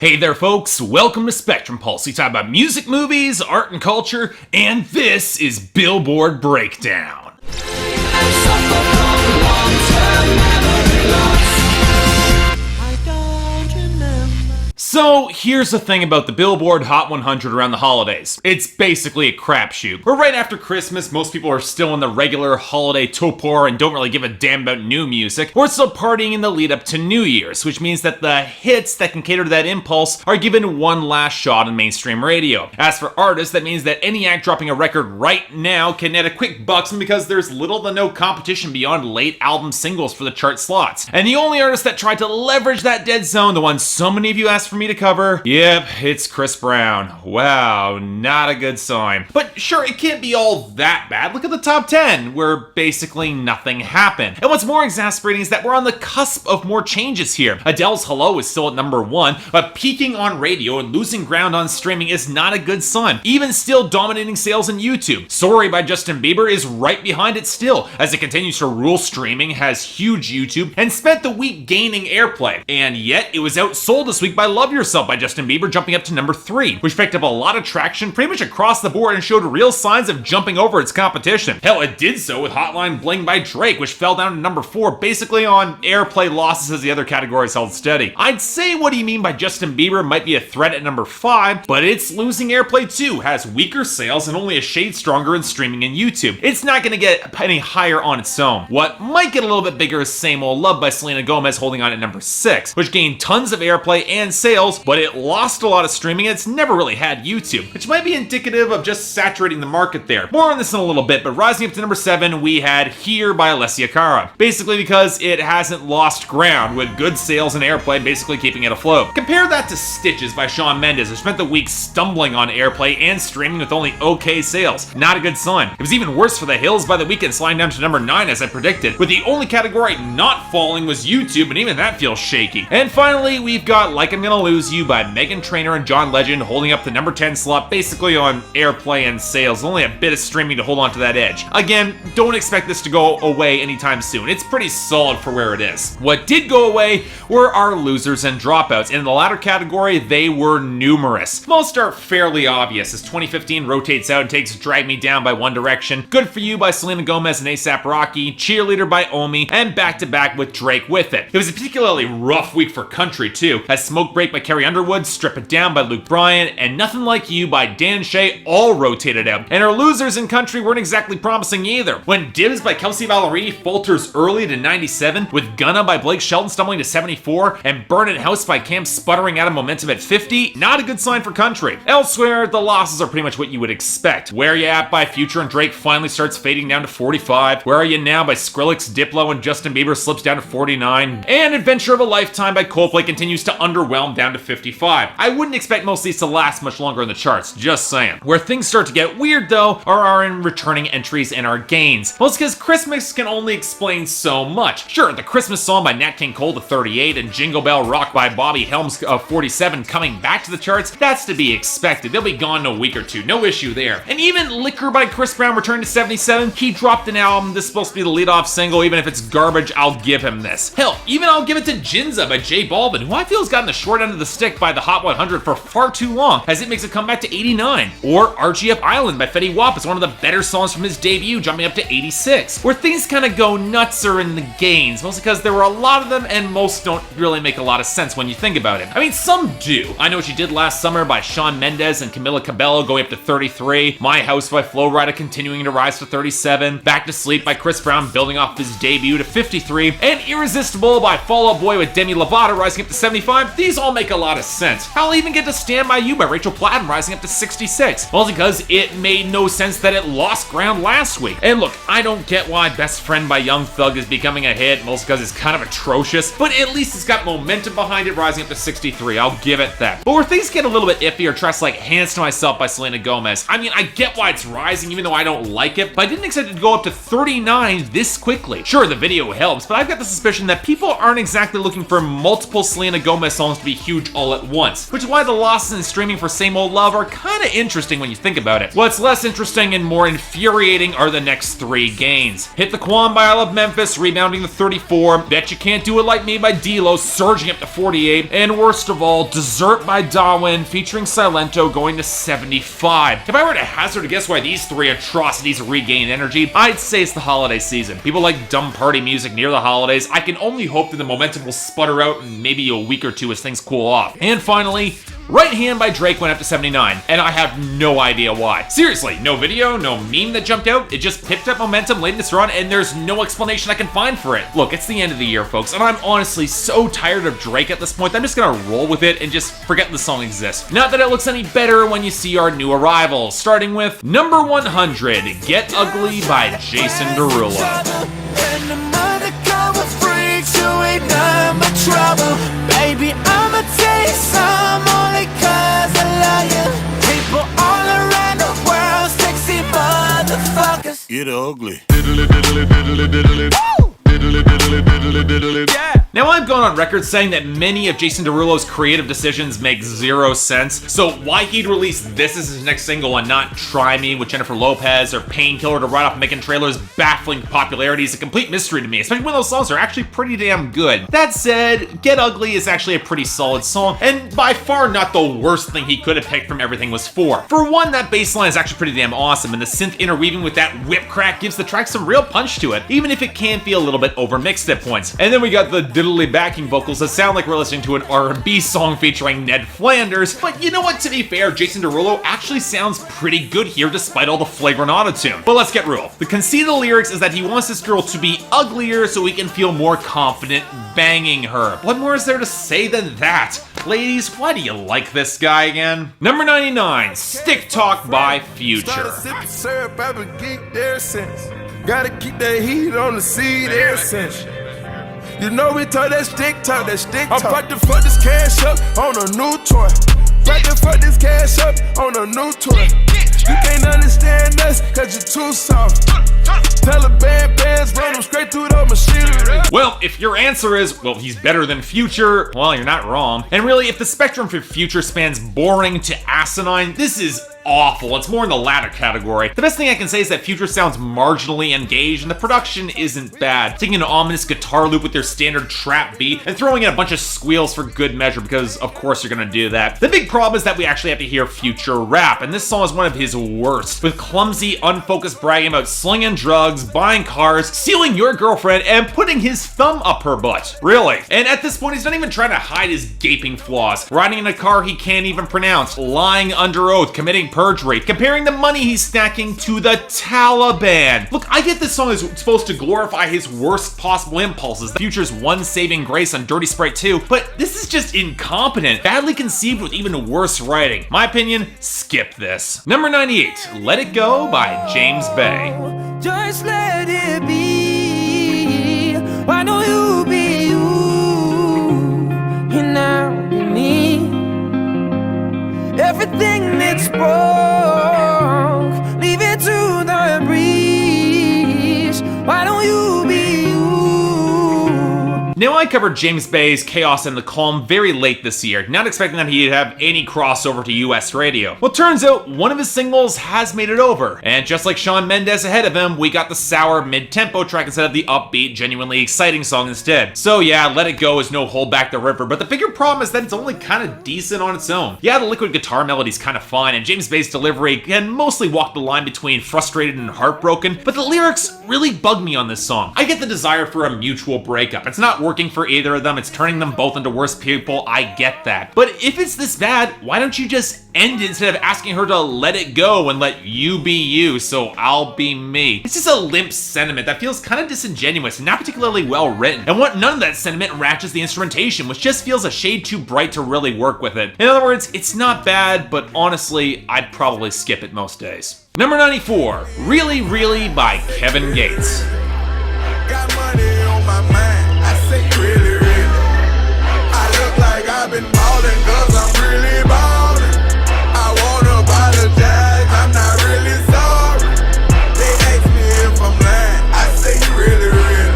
Hey there folks, welcome to Spectrum Pulse. We talk about music, movies, art and culture, and this is Billboard Breakdown. So here's the thing about the Billboard Hot 100 around the holidays. It's basically a crapshoot. We're right after Christmas, most people are still in the regular holiday torpor and don't really give a damn about new music. We're still partying in the lead up to New Year's, which means that the hits that can cater to that impulse are given one last shot on mainstream radio. As for artists, that means that any act dropping a record right now can net a quick bucks because there's little to no competition beyond late album singles for the chart slots. And the only artist that tried to leverage that dead zone, the one so many of you asked for me to cover, yep, it's Chris Brown. Wow, not a good sign. But sure, it can't be all that bad. Look at the top 10, where basically nothing happened. And what's more exasperating is that we're on the cusp of more changes here. Adele's Hello is still at number 1, but peaking on radio and losing ground on streaming is not a good sign, even still dominating sales on YouTube. Sorry by Justin Bieber is right behind it still, as it continues to rule streaming, has huge YouTube, and spent the week gaining airplay. And yet, it was outsold this week by Love Yourself by Justin Bieber, jumping up to number 3, which picked up a lot of traction pretty much across the board and showed real signs of jumping over its competition. Hell, it did so with Hotline Bling by Drake, which fell down to number 4, basically on airplay losses as the other categories held steady. I'd say What Do You Mean by Justin Bieber might be a threat at number 5, but it's losing airplay too, has weaker sales and only a shade stronger in streaming and YouTube. It's not going to get any higher on its own. What might get a little bit bigger is Same Old Love by Selena Gomez, holding on at number 6, which gained tons of airplay and sales, but it lost a lot of streaming and it's never really had YouTube, which might be indicative of just saturating the market there. More on this in a little bit, but rising up to number 7, we had Here by Alessia Cara, basically because it hasn't lost ground, with good sales and airplay basically keeping it afloat. Compare that to Stitches by Shawn Mendes, who spent the week stumbling on airplay and streaming with only okay sales. Not a good sign. It was even worse for The Hills by The Weeknd, sliding down to number 9 as I predicted, with the only category not falling was YouTube, and even that feels shaky. And finally, we've got Like I'm Gonna Lose You by Meghan Trainor and John Legend, holding up the number 10 slot basically on airplay and sales, only a bit of streaming to hold on to that edge. Again, don't expect this to go away anytime soon. It's pretty solid for where it is. What did go away were our losers and dropouts. In the latter category, they were numerous. Most are fairly obvious, as 2015 rotates out and takes Drag Me Down by One Direction, Good For You by Selena Gomez and A$AP Rocky, Cheerleader by Omi, and Back to Back with Drake with it. It was a particularly rough week for country too, as Smoke Break by Carrie Underwood, Strip It Down by Luke Bryan, and Nothing Like You by Dan Shay all rotated out. And our losers in country weren't exactly promising either. When Dibs by Kelsey Ballerini falters early to 97, with Gunna by Blake Shelton stumbling to 74, and Burn It House by Cam sputtering out of momentum at 50, not a good sign for country. Elsewhere, the losses are pretty much what you would expect. Where Ya At by Future and Drake finally starts fading down to 45, Where Are You Now by Skrillex, Diplo, and Justin Bieber slips down to 49, and Adventure of a Lifetime by Coldplay continues to underwhelm down to 55. I wouldn't expect most of these to last much longer in the charts, just saying. Where things start to get weird though are in returning entries and our gains. Most because Christmas can only explain so much. Sure, the Christmas Song by Nat King Cole to 38 and Jingle Bell Rock by Bobby Helms of 47 coming back to the charts, that's to be expected. They'll be gone in a week or two, no issue there. And even Liquor by Chris Brown returned to 77. He dropped an album, this is supposed to be the lead-off single, even if it's garbage, I'll give him this. Hell, even I'll give it to Ginza by J Balvin, who I feel has gotten the short end of the stick by the Hot 100 for far too long, as it makes a comeback to 89. Or RGF Island by Fetty Wap is one of the better songs from his debut, jumping up to 86. Where things kind of go nuts are in the gains, mostly because there were a lot of them and most don't really make a lot of sense when you think about it. I mean, some do. I Know What You Did Last Summer by Shawn Mendes and Camila Cabello going up to 33, My House by Flo Rida continuing to rise to 37, Back to Sleep by Chris Brown building off his debut to 53, and Irresistible by Fall Out Boy with Demi Lovato rising up to 75. These all make a lot of sense. I'll even get to Stand By You by Rachel Platten rising up to 66, mostly because it made no sense that it lost ground last week. And look, I don't get why Best Friend by Young Thug is becoming a hit, mostly because it's kind of atrocious, but at least it's got momentum behind it, rising up to 63. I'll give it that. But where things get a little bit iffy are tracks like Hands to Myself by Selena Gomez. I mean, I get why it's rising, even though I don't like it, but I didn't expect it to go up to 39 this quickly. Sure, the video helps, but I've got the suspicion that people aren't exactly looking for multiple Selena Gomez songs to be huge all at once, which is why the losses in streaming for Same Old Love are kinda interesting when you think about it. What's less interesting and more infuriating are the next 3 gains. Hit the Quan by I Love Memphis, rebounding to 34, Bet You Can't Do It Like Me by D-Lo, surging up to 48, and worst of all, Dessert by Darwin, featuring Silento, going to 75. If I were to hazard a guess why these 3 atrocities regain energy, I'd say it's the holiday season. People like dumb party music near the holidays. I can only hope that the momentum will sputter out in maybe a week or two as things cool off. And finally, Right Hand by Drake went up to 79, and I have no idea why. Seriously, no video, no meme that jumped out, it just picked up momentum late in this run, and there's no explanation I can find for it. Look, it's the end of the year, folks, and I'm honestly so tired of Drake at this point that I'm just gonna roll with it and just forget the song exists. Not that it looks any better when you see our new arrivals, starting with number 100, Get Ugly by Jason Derulo. Baby, I'ma take some only 'cause I love you. People all around the world, sexy motherfuckers. Get ugly. Yeah. Now, I've gone on record saying that many of Jason Derulo's creative decisions make zero sense, so why he'd release this as his next single and not Try Me with Jennifer Lopez or Painkiller to write off Megan Trailor's baffling popularity is a complete mystery to me, especially when those songs are actually pretty damn good. That said, Get Ugly is actually a pretty solid song, and by far not the worst thing he could have picked from Everything Was For. For one, that bass line is actually pretty damn awesome, and the synth interweaving with that whip crack gives the track some real punch to it, even if it can feel a little bit overmixed at points. And then we got the diddly backing vocals that sound like we're listening to an R&B song featuring Ned Flanders, but you know what, to be fair, Jason Derulo actually sounds pretty good here despite all the flagrant autotune. But let's get real. The conceit of the lyrics is that he wants this girl to be uglier so he can feel more confident banging her. What more is there to say than that? Ladies, why do you like this guy again? Number 99, Stick Talk by Future. Gotta keep that heat on the seed ever since. You know we talk that stick talk, that stick talk. I'm about to fuck this cash up on a new toy. About to fuck this cash up on a new toy. You can't understand us, cause you're too soft. Taliban bands run them straight through the machinery. Well, if your answer is, well, he's better than Future, well, you're not wrong. And really, if the spectrum for Future spans boring to asinine, this is awful. It's more in the latter category. The best thing I can say is that Future sounds marginally engaged and the production isn't bad. Taking an ominous guitar loop with their standard trap beat and throwing in a bunch of squeals for good measure because of course you're gonna do that. The big problem is that we actually have to hear Future rap, and this song is one of his worst, with clumsy, unfocused bragging about slinging drugs, buying cars, stealing your girlfriend, and putting his thumb up her butt. Really? And at this point, he's not even trying to hide his gaping flaws. Riding in a car he can't even pronounce, lying under oath, committing perjury, comparing the money he's stacking to the Taliban. Look, I get this song is supposed to glorify his worst possible impulses, the Future's one saving grace on Dirty Sprite 2, but this is just incompetent, badly conceived with even worse writing. My opinion, skip this. Number 98, Let It Go by James Bay. Just let it be. Why don't you be you? And now be me. Everything that's broke, leave it to the breeze. Why don't you be you? Now, I covered James Bay's Chaos and the Calm very late this year, not expecting that he'd have any crossover to US radio. Well, turns out one of his singles has made it over, and just like Shawn Mendes ahead of him, we got the sour mid-tempo track instead of the upbeat, genuinely exciting song instead. So yeah, Let It Go is no hold back the river, but the bigger problem is that it's only kind of decent on its own. Yeah, the liquid guitar melody's kind of fine, and James Bay's delivery can mostly walk the line between frustrated and heartbroken, but the lyrics really bug me on this song. I get the desire for a mutual breakup. It's not working for either of them, it's turning them both into worse people, I get that. But if it's this bad, why don't you just end it instead of asking her to let it go and let you be you so I'll be me? It's just a limp sentiment that feels kind of disingenuous and not particularly well written. And what none of that sentiment ratchets the instrumentation, which just feels a shade too bright to really work with it. In other words, it's not bad, but honestly, I'd probably skip it most days. Number 94, Really Really by Kevin Gates. Got money on my mind, I say really, really. I look like I've been ballin' cause I'm really ballin'. I wanna apologize, I'm not really sorry. They ask me if I'm lying, I say really, really.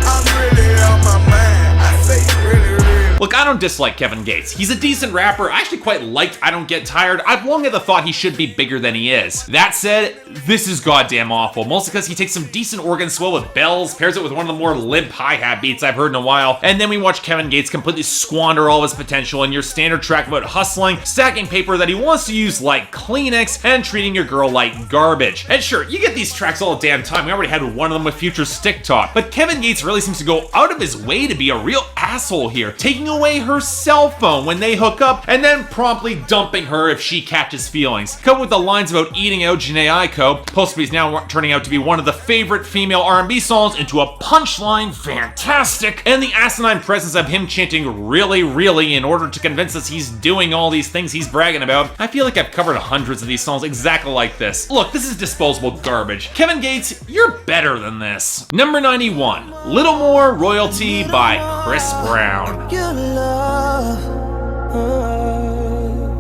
I'm really on my mind, I say really, really. Look, I don't dislike Kevin Gates. He's a decent rapper. I actually quite liked I Don't Get Tired. I've long had the thought he should be bigger than he is. That said, this is goddamn awful, mostly because he takes some decent organ swell with bells, pairs it with one of the more limp hi-hat beats I've heard in a while, and then we watch Kevin Gates completely squander all of his potential in your standard track about hustling, stacking paper that he wants to use like Kleenex, and treating your girl like garbage. And sure, you get these tracks all the damn time. We already had one of them with Future's Stick Talk, but Kevin Gates really seems to go out of his way to be a real asshole here, taking away her cell phone when they hook up, and then promptly dumping her if she catches feelings. Coupled with the lines about eating out Jhené Aiko, supposed to be now turning out to be one of the favorite female R&B songs, into a punchline, fantastic, and the asinine presence of him chanting really, really in order to convince us he's doing all these things he's bragging about. I feel like I've covered hundreds of these songs exactly like this. Look, this is disposable garbage. Kevin Gates, you're better than this. Number 91, Little More Royalty by Chris Brown. Your love,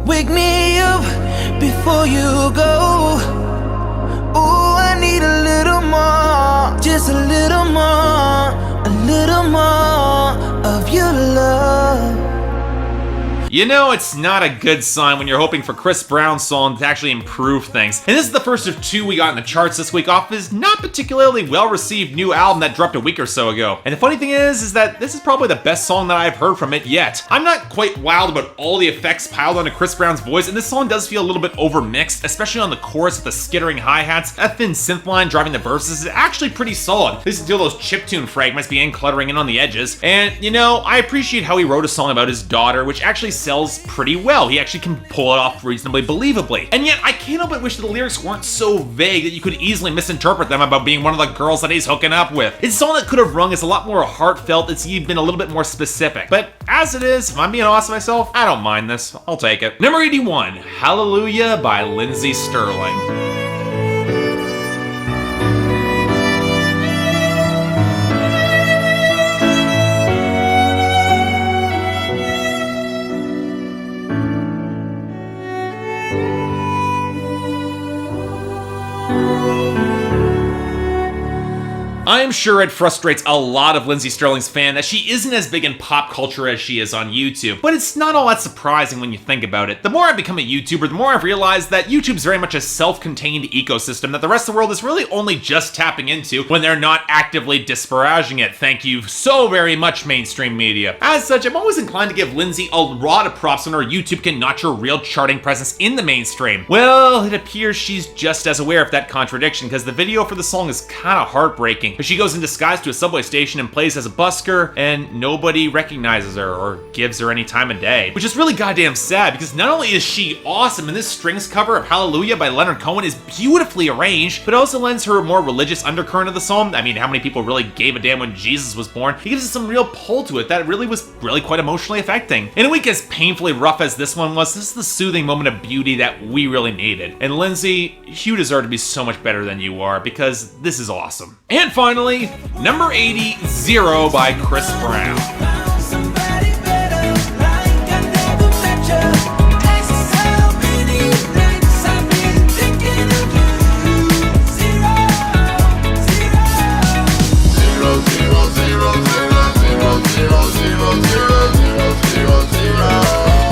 wake me up before you go. Oh, I need a little more, just a little more of your love. You know, it's not a good sign when you're hoping for Chris Brown's song to actually improve things. And this is the first of two we got in the charts this week off his not particularly well-received new album that dropped a week or so ago. And the funny thing is that this is probably the best song that I've heard from it yet. I'm not quite wild about all the effects piled onto Chris Brown's voice, and this song does feel a little bit overmixed, especially on the chorus with the skittering hi-hats. A thin synth line driving the verses is actually pretty solid. Listen to all those chiptune fragments begin cluttering in on the edges. And, you know, I appreciate how he wrote a song about his daughter, which actually sells pretty well. He actually can pull it off reasonably believably. And yet, I can't help but wish that the lyrics weren't so vague that you could easily misinterpret them about being one of the girls that he's hooking up with. It's a song that could have rung as a lot more heartfelt if he'd been a little bit more specific. But as it is, if I'm being honest with myself, I don't mind this. I'll take it. Number 81, Hallelujah by Lindsey Stirling. I'm sure it frustrates a lot of Lindsey Stirling's fans that she isn't as big in pop culture as she is on YouTube, but it's not all that surprising when you think about it. The more I've become a YouTuber, the more I've realized that YouTube's very much a self-contained ecosystem that the rest of the world is really only just tapping into when they're not actively disparaging it. Thank you so very much, mainstream media. As such, I'm always inclined to give Lindsey a lot of props when her YouTube can notch her real charting presence in the mainstream. Well, it appears she's just as aware of that contradiction, because the video for the song is kinda heartbreaking. She goes in disguise to a subway station and plays as a busker, and nobody recognizes her or gives her any time of day. Which is really goddamn sad, because not only is she awesome, and this strings cover of Hallelujah by Leonard Cohen is beautifully arranged, but also lends her a more religious undercurrent of the song. I mean, how many people really gave a damn when Jesus was born? He gives us some real pull to it that really was quite emotionally affecting. In a week as painfully rough as this one was, this is the soothing moment of beauty that we really needed. And Lindsey, you deserve to be so much better than you are, because this is awesome. And finally, number 80, Zero by Chris Brown. Somebody better, like I never met you. Ask how many nights I've been thinking of you. Zero,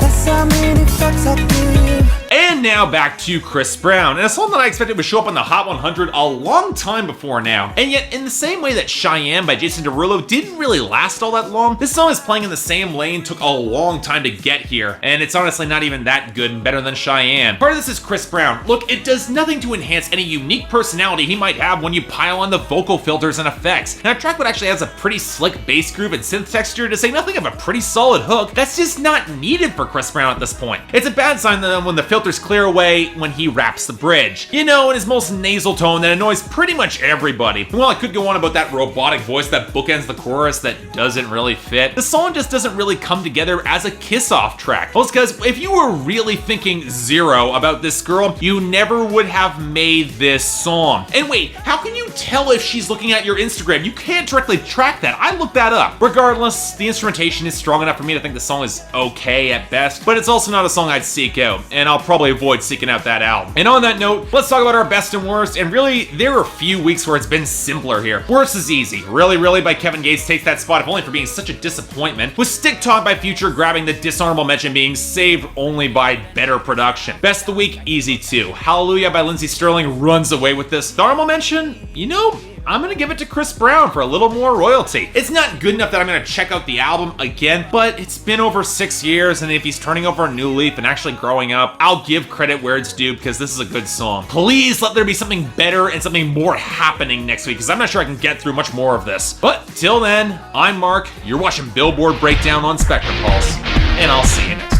that's how many fucks I give. And now back to Chris Brown, and a song that I expected would show up on the Hot 100 a long time before now. And yet, in the same way that Cheyenne by Jason Derulo didn't really last all that long, this song is playing in the same lane, took a long time to get here, and it's honestly not even that good and better than Cheyenne. Part of this is Chris Brown. Look, it does nothing to enhance any unique personality he might have when you pile on the vocal filters and effects. And a track that actually has a pretty slick bass groove and synth texture, to say nothing of a pretty solid hook, that's just not needed for Chris Brown at this point. It's a bad sign that when the filters clear away when he raps the bridge. You know, in his most nasal tone that annoys pretty much everybody. Well, I could go on about that robotic voice that bookends the chorus that doesn't really fit. The song just doesn't really come together as a kiss-off track. Well, it's because if you were really thinking Zero about this girl, you never would have made this song. And wait, how can you tell if she's looking at your Instagram? You can't directly track that. I looked that up. Regardless, the instrumentation is strong enough for me to think the song is okay at best, but it's also not a song I'd seek out, and I'll probably avoid avoid seeking out that album. And on that note, let's talk about our best and worst, and really, there are a few weeks where it's been simpler here. Worst is easy. Really by Kevin Gates takes that spot, if only for being such a disappointment, with Stick Talk by Future grabbing the dishonorable mention, being saved only by better production. Best of the week, easy too. Hallelujah by Lindsey Stirling runs away with this. The honorable mention, you know, I'm gonna give it to Chris Brown for a little more royalty. It's not good enough that I'm gonna check out the album again, but it's been over 6 years, and if he's turning over a new leaf and actually growing up, I'll give credit where it's due because this is a good song. Please let there be something better and something more happening next week, because I'm not sure I can get through much more of this. But till then, I'm Mark, you're watching Billboard Breakdown on Spectrum Pulse, and I'll see you next time.